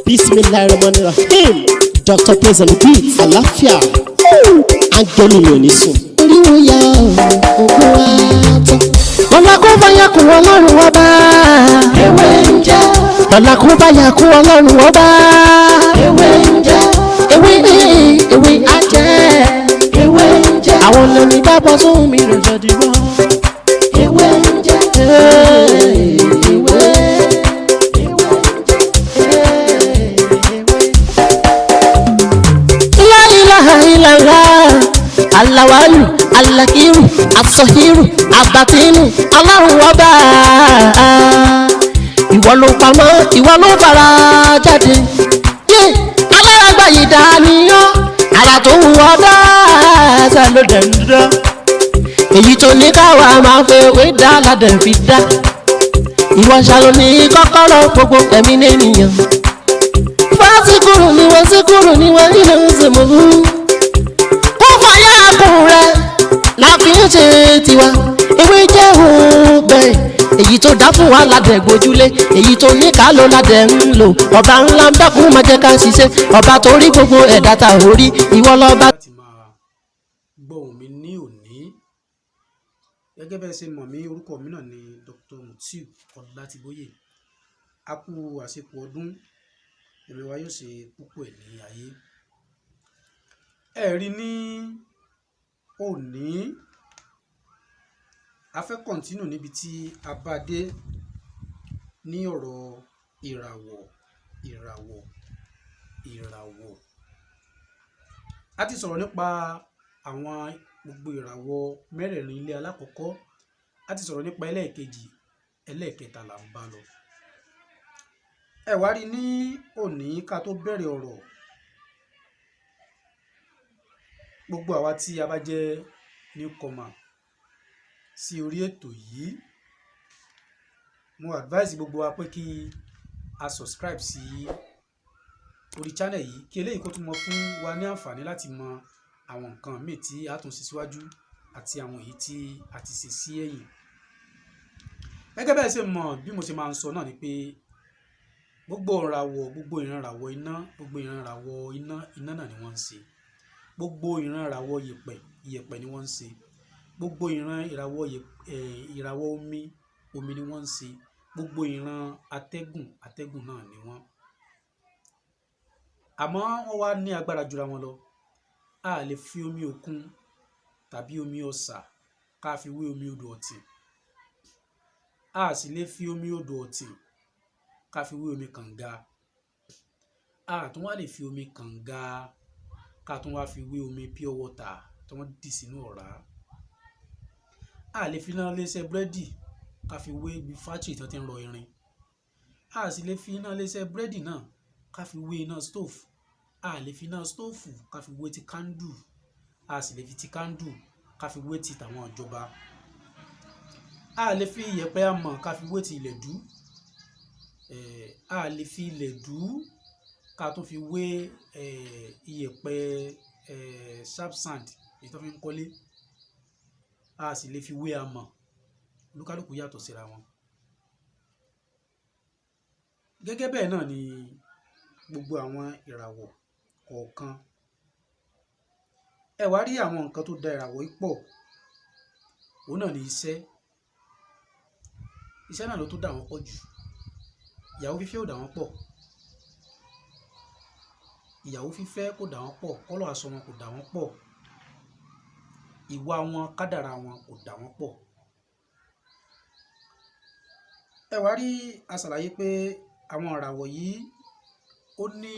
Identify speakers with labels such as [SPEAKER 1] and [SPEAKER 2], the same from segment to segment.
[SPEAKER 1] Bismillahirrahmanirrahim. Dr. Praise on the beat. Àlàáfíà. Áńgẹ́lì mi ò ní sùn. Oríwo ya ògùn wa tán. Lọ́la kó bá yà kú ọlọ́run ọba. Ewé ń jẹ́. Lọ́la kó bá yà kú ọlọ́run ọba. Ewé ń jẹ́. Ewé á jẹ́. Ewé ń jẹ́. Àwọn olórí bá bọ́ sóhun mi lọ́jọ́ dìbò. Ewé ń jẹ́. Alawalu, alakiru, asohiru, abatinu, Ọlọ́run ọba. Ìwọ ló pamọ́, ìwọ ló fara jáde. Alárágbá yìí dániyàn, ara tó wù ọ́ dáadáa ló dẹ̀ ń dá. Èyí tó ní káwa máa fẹ́ wé dá ládẹ̀ fi dá. Ìwọ ṣàlò ní kọ́kọ́rọ́ gbogbo ẹ̀mí nìyẹn. Fásikúrú ni wọ́n síkúrú ni wọ́n nínú ìsèmọ̀lú. Láfi ń ṣe tiwa, ewé jẹ́ òun bẹ́ẹ̀. Èyí tó dá fún wa ládẹ̀ gbójúlé, èyí tó ní ká ló ládẹ̀ ń lò. Ọba ńlá ń dákun máa jẹ́ ká ṣiṣẹ́, ọba tó rí gbogbo ẹ̀dá ta ò rí, ìwọ lọ́ba.
[SPEAKER 2] Láti máa gbọ́ ohùn mi ní òní, gẹ́gẹ́ bẹ́ẹ̀ ṣe mọ̀ mí, orúkọ mi náà ni Dr. Mutiu Ọlátíbóyè. A kú àsìkò ọdún, ẹ̀mí wa yóò ṣe púpọ̀ ẹ̀ ní ayé. Ẹ rí ní òní, a fẹ́ kọ̀ntínù níbi tí a bá dé ní ọ̀rọ̀ ìràwọ̀. A ti sọ̀rọ̀ nípa àwọn gbogbo ìràwọ̀ mẹ́rẹ̀ẹ̀rin ilé alákọ̀ọ́kọ́, a ti sọ̀rọ̀ nípa ẹlẹ́ẹ̀kejì, ẹlẹ́ẹ̀kẹta là ń bá lọ. Ẹ wá rí ní òní ká tó bẹ̀rẹ̀ ọ̀rọ̀, gbogbo àwa tí a bá jẹ́ newcomer sí orí ètò yìí, mo advise gbogbo wa pé kí a subscribe sí orí channel yìí, kí eléyìí kó tún mọ fún wa ní àǹfààní láti mọ àwọn nǹkan míì tí a tún ṣe síwájú àti àwọn èyí tí a ti ṣe sí ẹ̀yìn. Gẹ́gẹ́ bẹ́ẹ̀ ṣe mọ̀, bí mo ṣe máa ń sọ náà ni pé gbogbo ìrànràwọ̀ iná náà ni wọ́n ń ṣe. Gbogbo ìran ìràwọ̀ yẹ̀pẹ̀ ni wọ́n ń ṣe. Gbogbo ìran ìràwọ̀ omi ni wọ́n ń ṣe. Gbogbo ìran atẹ́gùn náà ni wọ́n. Àmọ́ wọ́n wá ní agbára jura wọn lọ. A lè fi omi òkun tàbí omi ọ̀sà ká fi wé omi odò ọ̀tìn. A sì lè fi omi odò ọ̀tìn ká fi wé omi kànga. A tún wá lè fi omi kànga ká tún wá fi wé omi pure water tí wọ́n dì sínú ọ̀rá. A lè fi iná léṣẹ́ búrẹ́dì ká fi wé ibi fátìrì tí wọ́n ti ń rọ irin. A sì lè fi iná léṣẹ́ búrẹ́dì náà ká fi wé iná stóòfù. A lè fi iná stóòfù ká fi wé ti kándù. A sì lè fi ti kándù ká fi wé ti tàwọn ìjọba. A lè fi iyẹ̀pẹ̀ amọ̀ ká fi wé ti ilẹ̀dú. A lè fi ilẹ̀dú ká tún fi wé iyẹ̀pẹ̀ sharp sand èyí tó fi ń kọ́lé. A sì lè fi wé amọ̀. Olúkálùkù yàtọ̀ síra wọn. Gẹ́gẹ́ bẹ́ẹ̀ náà ni gbogbo àwọn ìràwọ̀ kọ̀ọ̀kan. Ẹ wá rí àwọn nǹkan tó da ìràwọ̀ yìí pọ̀, òun náà ni iṣẹ́ náà ló tó dà wọ́n pọ̀ jù. Ìyàwó fífẹ́ ò dà wọ́n pọ̀. Ìyàwó fífẹ́ kò dà wọ́n pọ̀, kọ́lọ̀ aṣọ wọn kò dà wọ́n pọ̀, ìwà wọn, kádàrá wọn kò dà wọ́n pọ̀. Ẹ wá rí a ṣàlàyé pé àwọn ìràwọ̀ yìí ó ní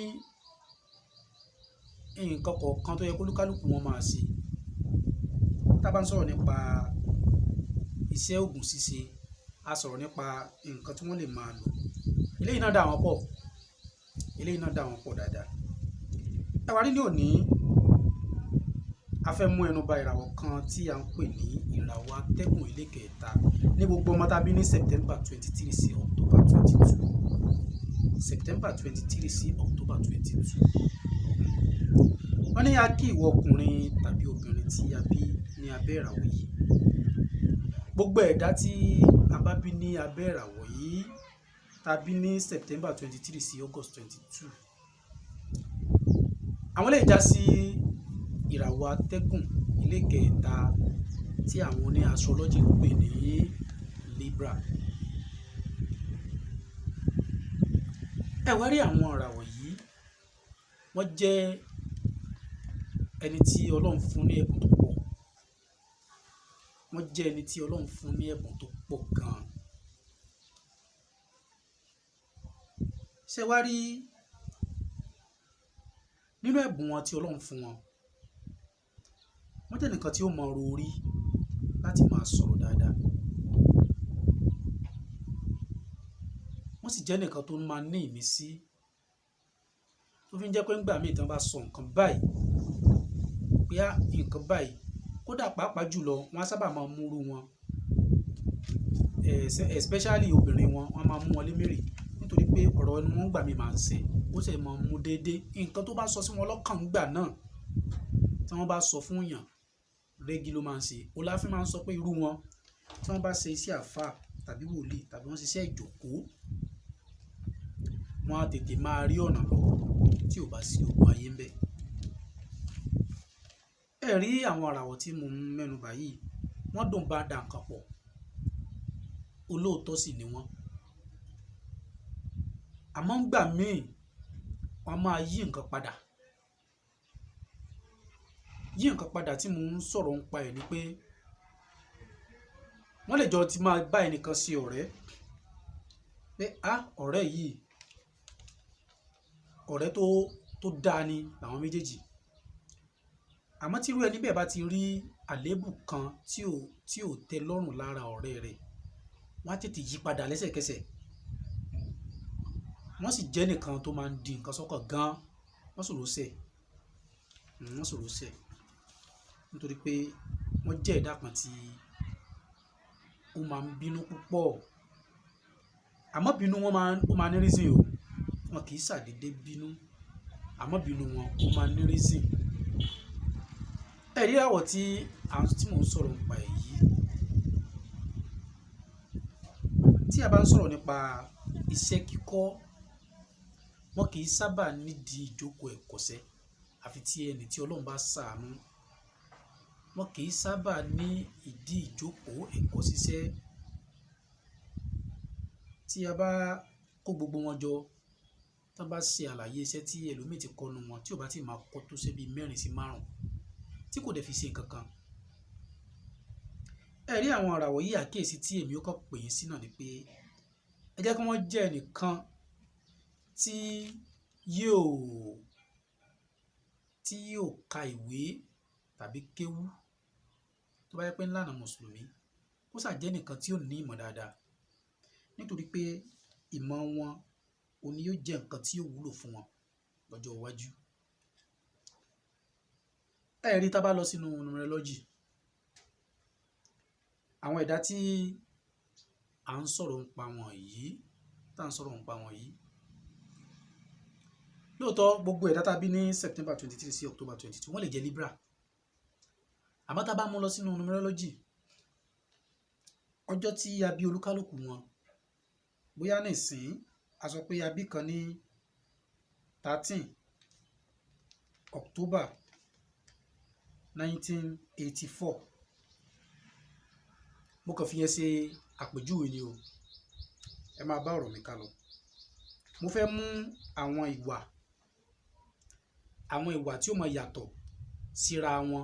[SPEAKER 2] nǹkan kọ̀ọ̀kan tó yẹ kó olúkálùkù wọn máa ṣe. Tá bá ń sọ̀rọ̀ nípa iṣẹ́ ògùn ṣíṣe, a sọ̀rọ̀ nípa nǹkan tí wọ́n lè máa lò. Eléyìí náà dà wọ́n pọ̀ dáadáa. Ẹ wá rí ní òní, a fẹ́ mú ẹnu bà ìràwọ̀ kan tí a ń pè ní ìràwọ̀ atẹ́gùn ẹlẹ́kẹta ní gbogbo ọmọ tá bí ní September 23 sí October 22. September 23 sí October 22. Wọ́n ní a kí ìwọ ọkùnrin tàbí obìnrin tí a bí ní abẹ́ ìràwọ̀ yìí. Gbogbo ẹ̀dá tí a bá bí ní abẹ́ ìràwọ̀ yìí, tàbí ní September 23 sí August 22. àwọn lè já sí ìràwọ̀ atẹ́gùn ilé kẹta tí àwọn oní astrology ń pè ní Libra. ẹ wá rí àwọn ìràwọ̀ yìí, wọ́n jẹ́ ẹni tí Ọlọ́run fún ní ẹ̀bùn tó pọ̀. wọ́n jẹ́ ẹni tí Ọlọ́run fún ní ẹ̀bùn tó pọ̀ gan-an. ṣé wá rí nínú ẹ̀bùn wọn tí Ọlọ́run fún wọn, wọ́n jẹ́ nìkan tí ó mọ ọ̀rọ̀ orí láti máa sọ̀rọ̀ dáadáa. wọ́n sì jẹ́ nìkan tó máa ní ìmísí, tó fi ń jẹ́ pé ńgbà míì tí wọ́n bá sọ nǹkan báyìí, pé nǹkan báyìí, kódà pàápàá jùlọ wọ́n á sábà máa múrú wọn, especially obìnrin wọn, wọ́n máa mú wọn lémèrè nítorí pé ọ̀rọ̀ ẹnu wọn gbà mí máa ń ṣe, ó sì máa ń mú déédéé. nǹkan tó bá sọ sí wọn lọ́kàn gbà náà, tí wọ́n bá sọ fún yàn, rẹ́gí ló máa ń ṣe. Ọláfín máa ń sọ pé irú wọn tí wọ́n bá ṣe iṣẹ́ àfáà tàbí wòlíì tàbí wọ́n ṣiṣẹ́ ìjókòó, wọ́n á tètè máa rí ọ̀nà lọ tí ò bá sí ogun ayé ń bẹ. ẹ rí àwọn àràwọ̀ tí mo ń mẹ́nu bà yìí, wọ́n dùn bá dà nǹkan pọ̀, olóòótọ́ sì ni wọ́n. àmọ́ ńgbà míì wọ́n máa yí nǹkan padà. yí nǹkan padà tí mo ń sọ̀rọ̀ ń pa ẹ̀ ni pé wọ́n lè jọ ti máa bá ẹnìkan ṣe ọ̀rẹ́, pé ọ̀rẹ́ yìí, ọ̀rẹ́ tó dáa ni làwọn méjèèjì. àmọ́ tí irú ẹni bẹ́ẹ̀ bá ti rí àléébù kan tí ò tẹ́ lọ́rùn lára ọ̀rẹ́ rẹ̀, wọ́n á tètè yí padà lẹ́sẹ̀kẹsẹ̀. wọ́n sì jẹ́ nìkan tó máa ń di nǹkan sọ́kàn gan-an. wọ́n sọ̀rọ̀ sẹ̀ nítorí pé wọ́n jẹ́ ẹ̀dá kan tí ó máa ń bínú púpọ̀. àmọ́ bínú wọn ó máa ní reason o, wọn kì í ṣàdédé bínú, àmọ́ bínú wọn ó máa ní reason. ẹ̀rí àwọ̀ tí mò ń sọ̀rọ̀ nípa èyí, tí a bá ń sọ̀rọ̀ nípa iṣẹ́ kíkọ́, wọn kì í sábà nídìí ìjókòó ẹ̀kọ́ṣẹ́ àfi tí ẹni tí Ọlọ́run bá ṣàánú. wọn kì í sábà ní ìdí ìjókòó ẹ̀kọ́ ṣiṣẹ́. tí a bá kó gbogbo wọn jọ, tí wọ́n bá ṣe àlàyé iṣẹ́ tí ẹlòmíì ti kọ́nu wọn, tí ò bá ti máa kọ́ tó ṣe bíi 4 sí 5 tí kò dẹ̀ fi ṣe nǹkan kan. ẹ rí àwọn àràwọ̀ yìí, àkíyèsí tí èmi ó kọ́ pè yín sí náà ni pé ẹ jẹ́ kí wọ́n jẹ́ ẹnìkan tí yóò ka ìwé tàbí kéwú tó bá yẹ pé ńlànà mùsùlùmí, ó ṣàjẹ́ nìkan tí ó ní ìmọ̀ dáadáa, nítorí pé ìmọ̀ wọn òní yóò jẹ́ nǹkan tí yóò wúlò fún wọn lọ́jọ́ iwájú. ẹ rí tá bá lọ sínú numerology, àwọn ẹ̀dá tí à ń sọ̀rọ̀ nípa wọn yìí, lóòótọ́ gbogbo ẹ̀dá tá bí ní September 23 sí October 22 wọ́n lè jẹ́ Libra. àmọ́ tá bá mú lọ sínú numerology, ọjọ́ tí a bí olúkálùkù wọn, bóyá nísìn a sọ pé a bí kan ní 13 October 1984, mo kàn fi yẹn ṣe àpèjúwe ni o, ẹ máa bá ọ̀rọ̀ mi ká lọ. mo fẹ́ mú àwọn ìwà tí ó máa yàtọ̀ síra wọn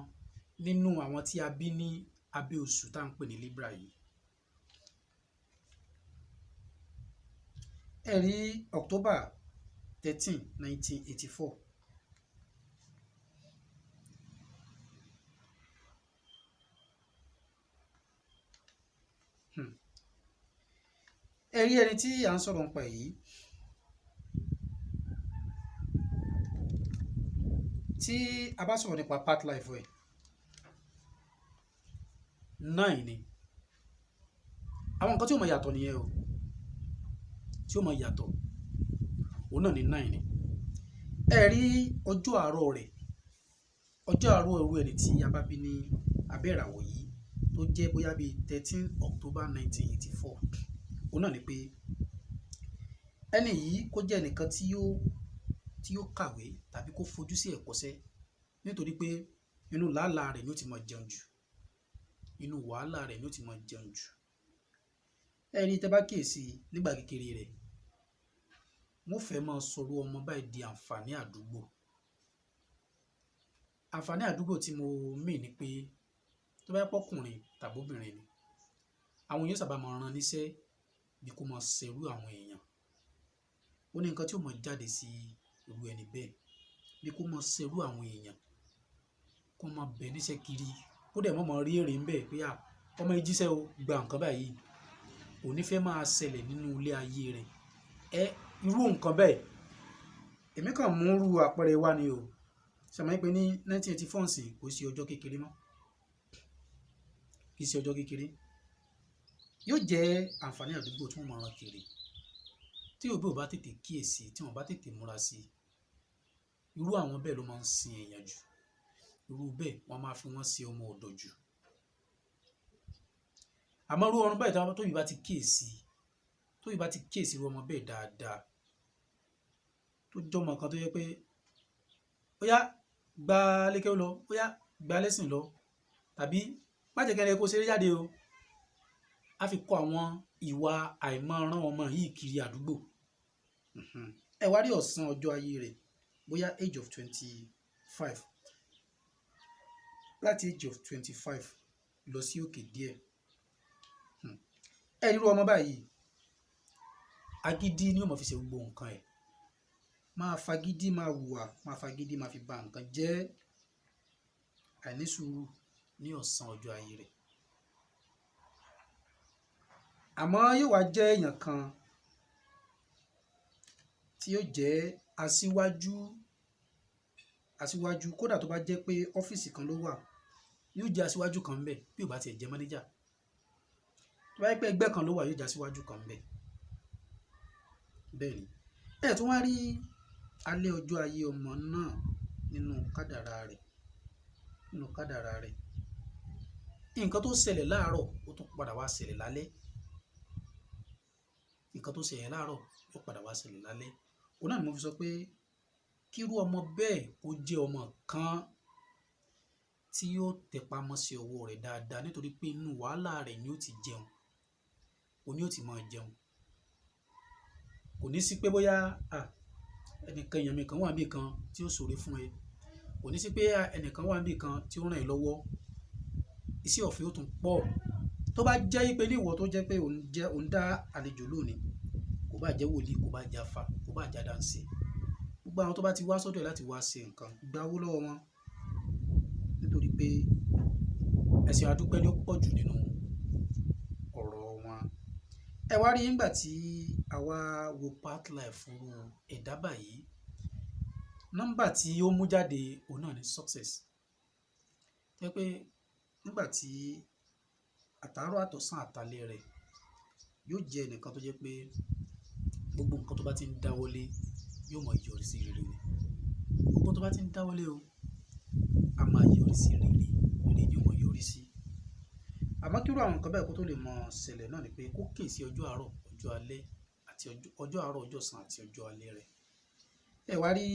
[SPEAKER 2] nínú àwọn tí a bí ní abẹ́ oṣù tá à ń pè ní Libra yìí. ẹ rí October 13, 1984. ẹ rí ẹni tí à ń sọ̀rọ̀ nípa yìí, tí a bá sọ̀rọ̀ nípa part life ẹ̀ 9 ni. àwọn nǹkan tí ó máa yàtọ̀ nìyẹn o, tí ó máa yàtọ̀ òun náà ní 9 ni. ẹ rí ọjọ́ àárọ̀ rẹ̀, ọjọ́ àárọ̀ ẹrú ẹni tí a bá bí ní abẹ́ ìràwọ̀ yìí tó jẹ́ bóyá bíi 13 October 1984, òun náà ni pé ẹni yìí kó jẹ́ ẹnìkan tí yóò kàwé tàbí kó fojú sí ẹ̀kọ́ṣẹ́, nítorí pé inú làálàá rẹ̀ ni ó ti máa jẹun jù, inú wàhálà rẹ̀ ni ó ti máa jẹun jù. ẹni tẹ́ bá kíyèsí nígbà kékeré rẹ̀, wọ́n fẹ́ máa sọ̀rọ̀ ọmọ báyìí di àǹfààní àdúgbò. àǹfààní àdúgbò tí mo mì ní pé tó bá yẹ pọ́kùnrin tàbí obìnrin ni, àwọn èèyàn sábà máa rán níṣẹ́ bí kò máa ṣerú àwọn èèyàn. ó ní nǹkan tí ó máa jáde sí irú ẹni bẹ́ẹ̀ bí kò máa ṣerú àwọn èèyàn, kó máa bẹ̀ níṣẹ́ kiri, kó dẹ̀ mọ́ máa rí èrè ń bẹ̀ pé ọmọ yìí jíṣẹ́ o, gba nǹkan báyìí. kò ní fẹ́ máa ṣẹlẹ̀ nínú ilé ayé rẹ̀. irú nǹkan bẹ́ẹ̀ èmi kàn mú irú àpẹẹrẹ wá ni o. sàmọ́ pé ní 1984 sí kò sí ọjọ́ kékeré mọ́, kì í ṣe ọjọ́ kékeré. yóò jẹ́ àǹfààní àdúgbò tí wọ́n máa rán kiri, tí òbí ò bá tètè kíyèsí, tí wọ́n bá tètè múra sí i, irú àwọn bẹ́ẹ̀ ló máa ń sin èèyàn jù, irú bẹ́ẹ̀ wọ́n máa fi wọ́n ṣe ọmọ ọ̀dọ̀ jù. àmọ́ irú ọ̀run báyìí tóbi bá ti kíyèsí irú ọmọ bẹ́ẹ̀ dáadáa, tó jọmọ kan tó yẹ pé ó yá gba lékè lọ, ó yá gba lẹ́sìn lọ, tàbí má jẹ́ kẹ́lẹ́ kó ṣeré jáde o, á fi kọ́ àwọn ìwà àìmọ̀ràn ọmọ yìí kiri àdúgbò. ẹ wá rí ọ̀sán ọjọ́ ayé rẹ̀, bóyá age of 25, láti age of 25 lọ sí òkè díẹ̀. ẹ irú ọmọ báyìí agídí ni ó máa fi ṣe gbogbo nǹkan ẹ̀, máa fagídí máa hùwà, máa fagídí máa fi ba nǹkan jẹ́, àìní sùúrù ní ọ̀sán ọjọ́ ayé rẹ̀. àmọ́ yóò wá jẹ́ èèyàn kan tí yóò jẹ́ aṣíwájú kódà tó bá jẹ́ pé ọ́fíìsì kan ló wà, yóò jẹ́ aṣíwájú kan ńbẹ̀ bí ò bá tiẹ̀ jẹ́ mánéjà. tó bá yẹ pé ẹgbẹ́ kan ló wà, yóò jẹ́ aṣíwájú kan ńbẹ̀. bẹ́ẹ̀ ni ẹ̀ tún wá rí alẹ́ ọjọ́ ayé ọmọ náà nínú kádàrá rẹ̀, nǹkan tó ṣẹlẹ̀ láàárọ̀ ó tún padà wá ṣẹlẹ̀ lálẹ́, nǹkan tó ṣẹlẹ̀ láàárọ̀ ó padà wá ṣẹlẹ̀ lálẹ́. òun náà ni mo fi sọ pé kírú ọmọ bẹ́ẹ̀ ó jẹ́ ọmọ kan tí yóò tẹpá mọ́ṣẹ́ ọwọ́ rẹ̀ dáadáa, nítorí pé inú wàhálà rẹ̀ ni ó ti jẹun, òun ni ó ti máa jẹun. kò ní sí pé bóyá ẹnìkan èèyàn mi kan wà níbì kan tí ó ṣòro fún ẹ, kò ní sí pé ẹnìkan wà níbì kan tí ó ràn ẹ́ lọ́wọ́. iṣẹ́ ọ̀fẹ́ ó tún pọ̀. tó bá jẹ́ pé ní ìwọ tó jẹ́ pé òun dá àlejò lónìí, kò bá jẹ́ wòlíì, kò bá jẹ́ àfà, kò bá jẹ́ àdáǹsì, gbogbo àwọn tó bá ti wá sọ́dọ̀ ẹ̀ láti wá ṣe nǹkan, gba owó lọ́wọ́ wọn, nítorí pé ẹ̀sìn àdúpẹ́ ló pọ̀ jù nínú ọ̀rọ̀ wọn. ẹ wá rí nígbà tí àwa wo part life fún ẹ̀dá báyìí, nọ́mbà tí ó mú jáde òun náà ni success. jẹ́ pé nígbà tí àtàárọ̀ àtọ̀sán àtalẹ́ rẹ̀ yóò jẹ́ ẹnìkan tó jẹ́ pé gbogbo nǹkan tó bá ti ń dáwọ́lé yóò máa yọrí sí rere ni. gbogbo tó bá ti ń dáwọ́lé o, a máa yọrí sí rere ni ó máa yọrí sí. àmọ́ kí irú àwọn nǹkan bẹ́ẹ̀ kó tó lè mọ ṣẹlẹ̀ náà ni pé kó kíyèsí ọjọ́ àárọ̀, ọjọ́ alẹ́ àti ọjọ́ àárọ̀, ọjọ́ ọ̀sán àti ọjọ́ alẹ́ rẹ̀. ẹ wá rí,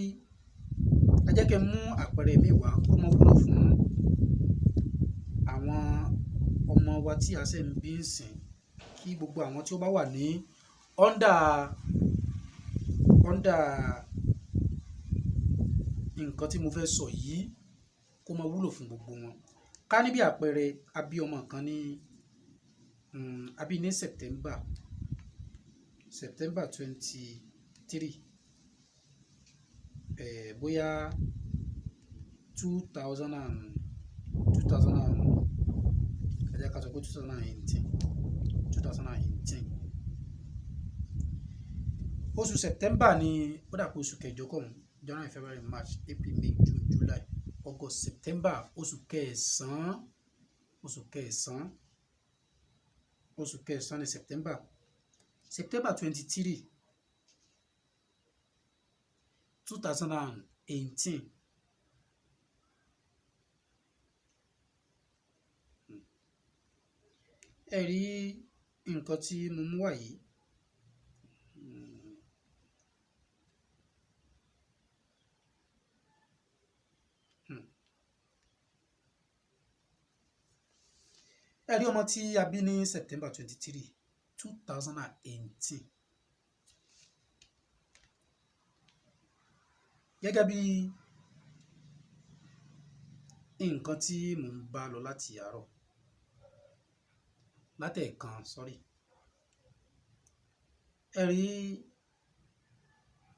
[SPEAKER 2] ẹ jẹ́ kí n mú àpẹẹrẹ mi wá kó mọ wúlò fún àwọn ọmọ wa tí a ṣe ń bí ń sìn, kí gbogbo àwọn tí ó bá wà ní under nǹkan tí mo fẹ́ sọ yìí kó máa wúlò fún gbogbo wọn. ká ní bí àpẹẹrẹ a bí ọmọ kan ní September 23, bóyá 2000 ẹ jẹ́ ká sọ pé 2018. oṣù September ni ó dà pé oṣù kẹjọ kọ̀ọ̀hún, January, February, March, April, May, June, July, August, September, oṣù kẹsàn-án ni September 23, 2018. ẹ rí nǹkan tí mo mú wá yìí, ẹ rí ọmọ tí a bí ní September 23, 2018 gẹ́gẹ́ bí nǹkan tí mò ń bá lọ láti àárọ̀ látẹ̀ẹ̀kan ẹ rí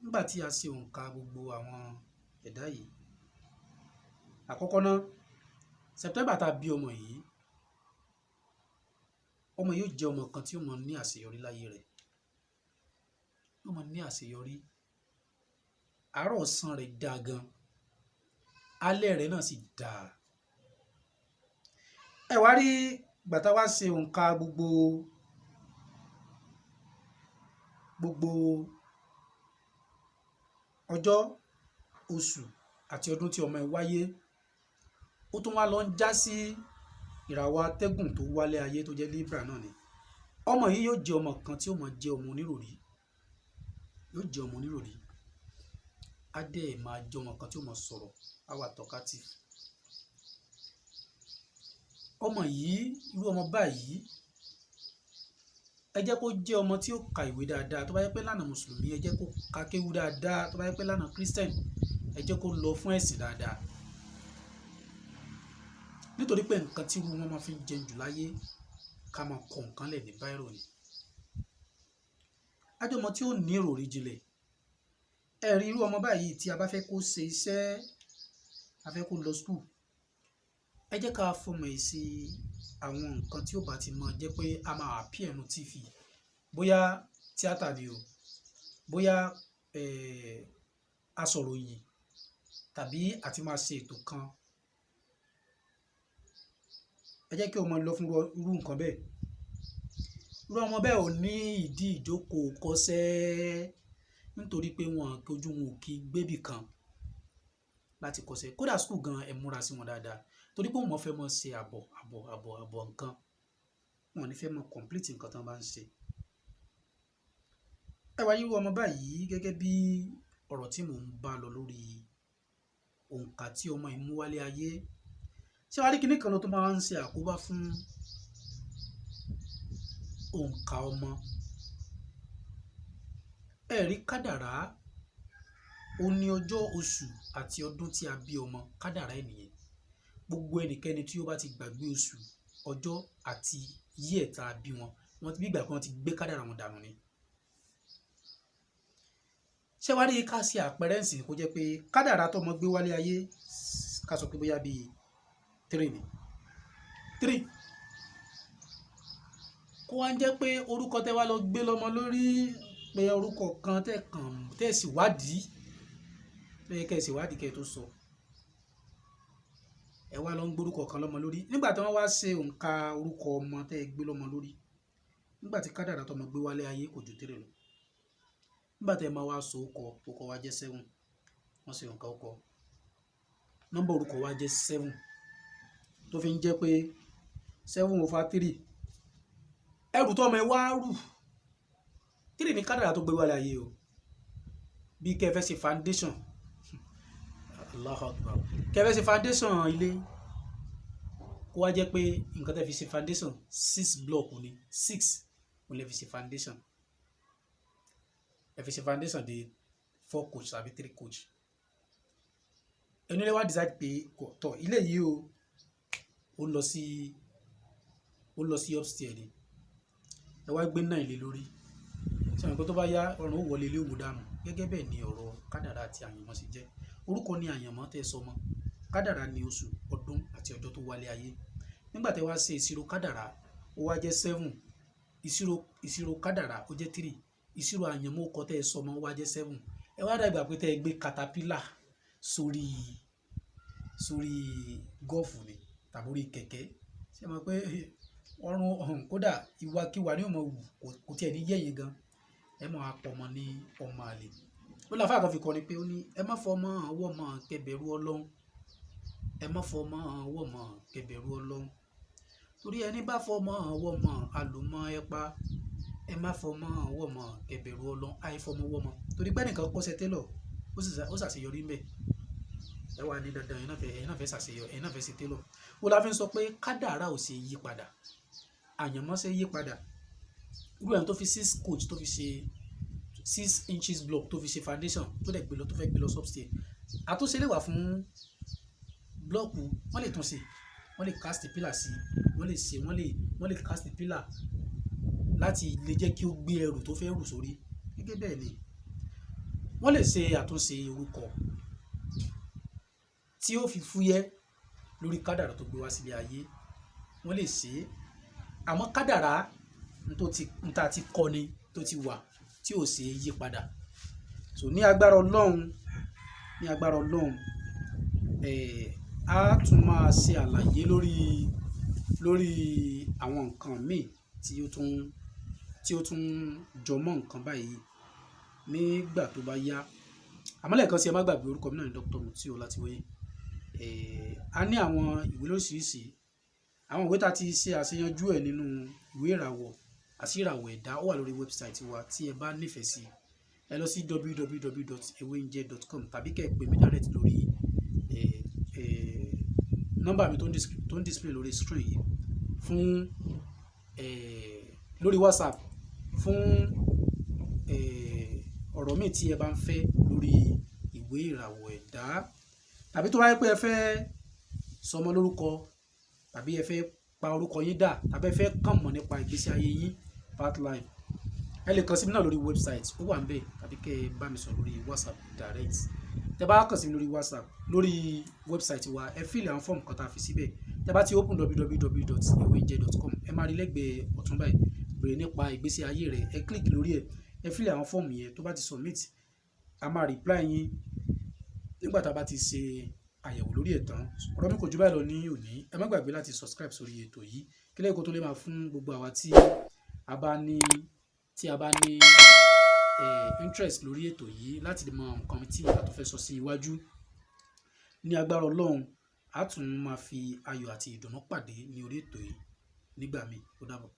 [SPEAKER 2] nígbà tí a ṣe òǹkà gbogbo àwọn ẹ̀dá yìí, àkọ́kọ́ náà September tá a bí ọmọ yìí yóò jẹ́ ọmọ kan tí ó máa ní àṣeyọrí láyé rẹ̀, ó máa ní àṣeyọrí. Àárọ̀ ọ̀sán rẹ̀ dáa gan, alẹ́ rẹ̀ náà sì dáa. Ẹ wá rí gbàtà wá ṣe òǹkà gbogbo ọjọ́, oṣù àti ọdún tí ọmọ ẹ wáyé, ó tún wá lọ ń já sí ìràwọ̀ atẹ́gùn tó wálé ayé tó jẹ́ Libra náà ni. Ọmọ yìí yóò jẹ́ ọmọ kan tí ó máa jẹ́ ọmọ oníròrí, yóò jẹ́ ọmọ oníròrí, á dẹ̀ máa jẹ́ ọmọ kan tí ó máa sọ̀rọ̀, á wà talkative. Ọmọ yìí, irú ọmọ báyìí, ẹ jẹ́ kó jẹ́ ọmọ tí ó ka ìwé dáadáa. Tó bá yẹ pé lánàá mùsùlùmí, ẹ jẹ́ kó ka kéwú dáadáa. Tó bá yẹ pé lánàá Christian, ẹ jẹ́ kó lọ fún ẹ̀sìn dáadáa. Nítorí pé nǹkan tí irú wọn máa fi ń jẹun jù láyé, ká máa kọ nǹkan lẹ̀ ní báírò ni. Ajọ́ ọmọ tí ó ní ìròrí jinlẹ̀. Ẹ rí irú ọmọ báyìí tí a bá fẹ́ kó ṣe iṣẹ́, a fẹ́ kó lọ school, ẹ jẹ́ ká fọmọ yìí sí àwọn nǹkan tí ó bá ti mọ̀ jẹ́ pé a máa appear nínú TV, bóyá tíátà ni o, bóyá asọ̀ròyìn, tàbí àti máa ṣe ètò kan. Ẹ jẹ́ kí ọmọ lọ fún irú nǹkan bẹ́ẹ̀. Irú ọmọ bẹ́ẹ̀ ò ní ìdí ìjókòó kọ́ṣẹ́, nítorí pé wọn ojú wọn ò kí gbébì kan láti kọ́ṣẹ́. Kódà school gan, ẹ múra sí wọn dáadáa, torí pé wọn fẹ́ mọ̀ ṣe àbọ̀ nǹkan, wọn ò ní fẹ́ mọ̀ complete nǹkan tí wọ́n bá ń ṣe. Ẹ wá irú ọmọ báyìí gẹ́gẹ́ bí ọ̀rọ̀ tí mò ń bá lọ lórí òǹkà tí ọmọ yìí mú wálé ayé. Ṣé wàá rí kinní kan ló tó máa ń ṣe àkóbá fún òǹkà ọmọ? Ẹ rí kádàrá, ó ní ọjọ́, oṣù àti ọdún tí a bí ọmọ, kádàrá ènìyàn. Gbogbo ẹnikẹ́ni tí ó bá ti gbàgbé oṣù, ọjọ́ àti year tá a bí wọn, wọ́n ti bí ìgbà pé wọ́n ti gbé kádàrá wọn dànù ni. Ṣé wàá rí ká ṣe àpẹẹrẹ ǹsìn kó jẹ́ pé kádàrá tó ọmọ gbé wálé ayé, ká sọ pé bóyá bíi 3 ni. 3 kó wá ń jẹ́ pé orúkọ tẹ́ wá lọ gbé lọ́mọ lórí, pé orúkọ kan tẹ́ sì wádìí, lẹ́yìn kẹ́ sì wádìí kẹ́ tó sọ. Ẹ wá lọ ń gbórúkọ kan lọ́mọ lórí. Nígbà tí wọ́n wá ṣe òǹkà orúkọ ọmọ tẹ́ gbé lọ́mọ lórí, nígbà tí kádàrá tó ọmọ gbé wálé ayé kò ju 3 lọ. Nígbà tí ẹ máa wá so orúkọ wa jẹ́ 7, wọ́n ṣe òǹkà orúkọ, nọ́mbà orúkọ wa jẹ́ 7, tó fi ń jẹ́ pé 7/3. Ẹrù tó ọmọ ẹ wá rù, 3 ní kádàrá tó gbé wálé ayé o. Bí kẹ́ fẹ́ ṣe foundation, Allahu Akbar, kẹ́ fẹ́ ṣe foundation ilé, kó wá jẹ́ pé nǹkan tẹ́ fi ṣe foundation 6 block ni, 6 ó lè fi ṣe foundation. Ẹ fi ṣe foundation de 4 coach tàbí 3 coach. Ẹni lè wá decide pé tọ̀ ilé yìí o, ó lọ sí upstairs ni. Ẹ wá gbé 9 lé lórí. Ṣé àwọn nǹkan tó bá yá ọ̀run ó wọlé ilé òwò dànù. Gẹ́gẹ́ bẹ́ẹ̀ ni ọ̀rọ̀ kádàrá àti àyànmọ́ ṣe jẹ́. Orúkọ ni àyànmọ́ tẹ́ sọmọ, kádàrá ni oṣù, ọdún àti ọjọ́ tó wálé ayé. Nígbà tí wá ṣe ìṣirò kádàrá, ó wá jẹ́ 7, ìṣirò kádàrá ó jẹ́ 3, ìṣirò àyànmọ́ ọkọ tẹ́ sọmọ wá jẹ́ 7. Ẹ wá dàgbà pé tẹ́ gbé caterpillar sórí gọ́ọ̀fù ni tàbí orí kẹ̀kẹ́. Ṣé mọ̀ pé ọrùn kódà ìwàkiwà ni ó mọ̀ wù, kò tiẹ̀ ní yẹ̀yìn gan. Ẹ mọ̀ apọ̀ ọmọ ní ọmọ àlè. Ó láfa kan fi kọrin pé ó ní ẹ má fọ ọmọ ọwọ́ mọ̀ kẹbẹ̀rú Ọlọ́run, ẹ má fọ ọmọ ọwọ́ mọ̀ kẹbẹ̀rú Ọlọ́run, torí ẹni bá fọ ọmọ ọwọ́ mọ̀ àlùmọ́ ẹ pa, ẹ má fọ ọmọ ọwọ́ mọ̀ kẹbẹ̀rú Ọlọ́run, àìfọmọ ọwọ́ mọ̀, torí pé nìkan kọ́ṣẹ́ télọ̀ ó ṣàṣeyọrí mbẹ̀. Ẹ wà ní dandan ẹ̀yin náà fẹ́ ṣàṣeyọrí, ẹ̀yin náà fẹ́ ṣe télọ̀. Ó la fi ń sọ pé kádàrá ò ṣe yí padà. àyànmọ́ ṣe yí padà. Irú ẹni tó fi 6 coach tó fi ṣe 6 inches block tó fi ṣe foundation tó dẹ̀ gbé lọ tó fẹ́ gbé lọ substate, àtúnṣe lè wà fún blọ́ọ̀kù. Wọ́n lè tún ṣe, wọ́n lè cast pillar sí, wọ́n lè cast pillar láti lè jẹ́ kí ó gbé ẹrù tó fẹ́ rù sórí. Gẹ́gẹ́ bẹ́ẹ̀ ni wọ́n lè ṣe àtúnṣe orúkọ tí ó fi fúyẹ́ lórí kádàrá tó gbé wá sílé ayé. Wọ́n lè ṣe, àmọ́ kádàrá n ta ti kọ́ ni tó ti wà tí ò ṣe yí padà. So ní agbára Ọlọ́run a tún máa ṣe àlàyé lórí àwọn nǹkan míì tí ó tún jọmọ́ nǹkan báyìí nígbà tó bá yá. Àmọ́ lẹ́ẹ̀kan sí ẹ má gbàgbé orúkọ mi náà ní Dr. Mutiu Ọlátíwáyé. A ní àwọn ìwé lóríṣiríṣi, àwọn ìwé tá a ti ṣe àṣeyanjú ẹ̀ nínú ìwé ìràwọ̀ àti ìràwọ̀ ẹ̀dá, ó wà lórí wẹ́bsáìtì wa. Tí ẹ bá nífẹ̀ẹ́ sí ẹ lọ sí www.ewenje.com tàbí kẹ́ ẹ pè mí direct lórí nọ́mbà mi tó ń display lórí screen yìí fún lórí WhatsApp fún ọ̀rọ̀ míì tí ẹ bá ń fẹ́ lórí ìwé ìràwọ̀ ẹ̀dá, tàbí tó wáyé pé ẹ fẹ́ sọmọ lórúkọ tàbí ẹ fẹ́ pa orúkọ yín dà tàbí ẹ fẹ́ kàn mọ̀ nípa ìgbésí ayé yín part life, ẹ lè kàn sí mi náà lórí website, ó wà ń bẹ̀, tàbí kẹ́ ẹ bá mi sọ lórí WhatsApp direct. Tẹ́ bá kàn sí mi lórí WhatsApp lórí website wa, ẹ fill àwọn form kan tá a fi síbẹ̀. Tẹ́ bá ti open www.ewenje.com, ẹ máa rí lẹ́gbẹ̀ẹ́ ọ̀tún báyìí, béèrè nípa ìgbésí ayé rẹ̀, ẹ click lórí ẹ̀, ẹ fill àwọn form yẹn. Tó bá ti submit, a máa reply yín nígbà tá a bá ti ṣe àyẹ̀wò lórí ẹ̀ tán. Ọ̀rọ̀ mi kò jù báyìí lọ ní òní. Ẹ má gbàgbé láti subscribe sórí ètò yìí kí lẹ́yìn kó tó lè máa fún gbogbo àwa tí a bá ní interest lórí ètò yìí láti mọ nǹkan tí a tó fẹ́ sọ sí iwájú. Ní agbára Ọlọ́run a tún máa fi ayọ̀ àti ìdùnnú pàdé ní orí ètò yìí nígbà míì. Ó dàbọ̀.